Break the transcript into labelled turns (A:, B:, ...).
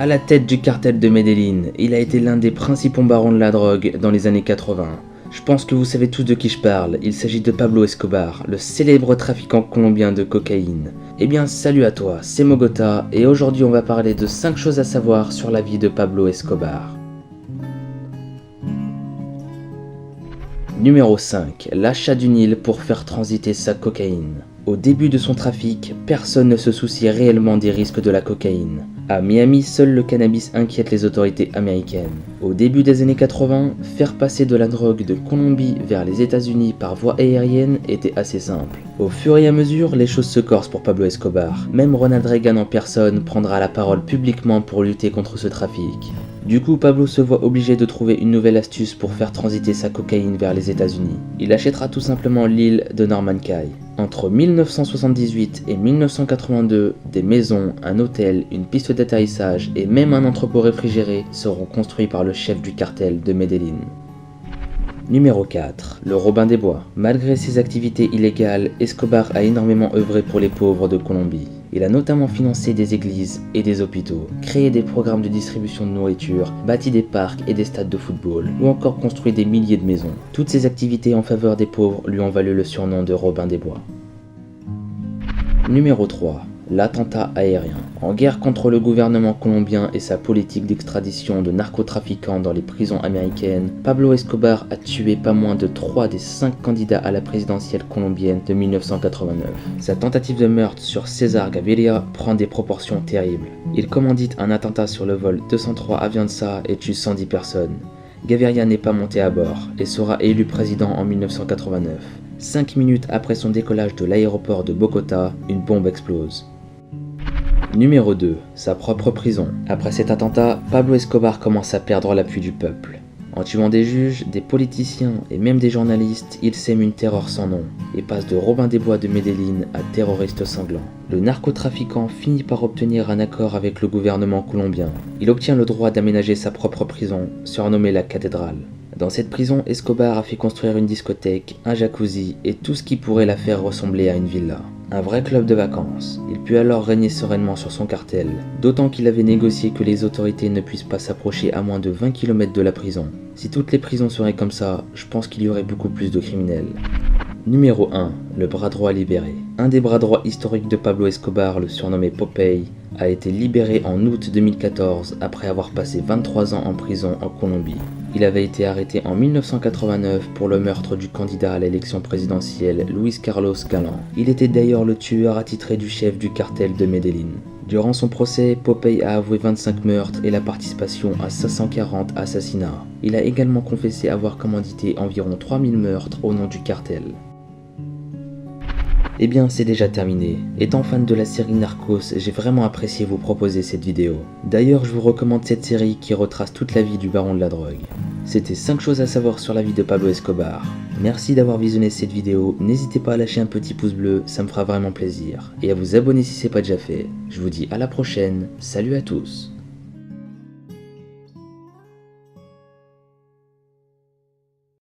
A: À la tête du cartel de Medellín, il a été l'un des principaux barons de la drogue dans les années 80. Je pense que vous savez tous de qui je parle, il s'agit de Pablo Escobar, le célèbre trafiquant colombien de cocaïne. Eh bien salut à toi, c'est Mogota et aujourd'hui on va parler de 5 choses à savoir sur la vie de Pablo Escobar. Numéro 5. L'achat d'une île pour faire transiter sa cocaïne. Au début de son trafic, personne ne se soucie réellement des risques de la cocaïne. À Miami, seul le cannabis inquiète les autorités américaines. Au début des années 80, faire passer de la drogue de Colombie vers les États-Unis par voie aérienne était assez simple. Au fur et à mesure, les choses se corsent pour Pablo Escobar. Même Ronald Reagan en personne prendra la parole publiquement pour lutter contre ce trafic. Du coup, Pablo se voit obligé de trouver une nouvelle astuce pour faire transiter sa cocaïne vers les États-Unis. Il achètera tout simplement l'île de Norman Cay. Entre 1978 et 1982, des maisons, un hôtel, une piste d'atterrissage et même un entrepôt réfrigéré seront construits par le chef du cartel de Medellín. Numéro 4. Le Robin des Bois. Malgré ses activités illégales, Escobar a énormément œuvré pour les pauvres de Colombie. Il a notamment financé des églises et des hôpitaux, créé des programmes de distribution de nourriture, bâti des parcs et des stades de football, ou encore construit des milliers de maisons. Toutes ces activités en faveur des pauvres lui ont valu le surnom de Robin des Bois. Numéro 3. L'attentat aérien. En guerre contre le gouvernement colombien et sa politique d'extradition de narcotrafiquants dans les prisons américaines, Pablo Escobar a tué pas moins de 3 des 5 candidats à la présidentielle colombienne de 1989. Sa tentative de meurtre sur César Gaviria prend des proportions terribles. Il commandite un attentat sur le vol 203 Avianca et tue 110 personnes. Gaviria n'est pas monté à bord et sera élu président en 1989. 5 minutes après son décollage de l'aéroport de Bogota, une bombe explose. Numéro 2. Sa propre prison. Après cet attentat, Pablo Escobar commence à perdre l'appui du peuple. En tuant des juges, des politiciens et même des journalistes, il sème une terreur sans nom et passe de Robin des Bois de Medellín à terroriste sanglant. Le narcotrafiquant finit par obtenir un accord avec le gouvernement colombien. Il obtient le droit d'aménager sa propre prison, surnommée la cathédrale. Dans cette prison, Escobar a fait construire une discothèque, un jacuzzi et tout ce qui pourrait la faire ressembler à une villa. Un vrai club de vacances. Il put alors régner sereinement sur son cartel, d'autant qu'il avait négocié que les autorités ne puissent pas s'approcher à moins de 20 km de la prison. Si toutes les prisons seraient comme ça, je pense qu'il y aurait beaucoup plus de criminels. Numéro 1. Le bras droit libéré. Un des bras droits historiques de Pablo Escobar, le surnommé Popeye, a été libéré en août 2014 après avoir passé 23 ans en prison en Colombie. Il avait été arrêté en 1989 pour le meurtre du candidat à l'élection présidentielle Luis Carlos Galán. Il était d'ailleurs le tueur attitré du chef du cartel de Medellín. Durant son procès, Popeye a avoué 25 meurtres et la participation à 540 assassinats. Il a également confessé avoir commandité environ 3000 meurtres au nom du cartel. Eh bien c'est déjà terminé. Étant fan de la série Narcos, j'ai vraiment apprécié vous proposer cette vidéo. D'ailleurs je vous recommande cette série qui retrace toute la vie du baron de la drogue. C'était 5 choses à savoir sur la vie de Pablo Escobar. Merci d'avoir visionné cette vidéo, n'hésitez pas à lâcher un petit pouce bleu, ça me fera vraiment plaisir. Et à vous abonner si ce n'est pas déjà fait. Je vous dis à la prochaine, salut à tous.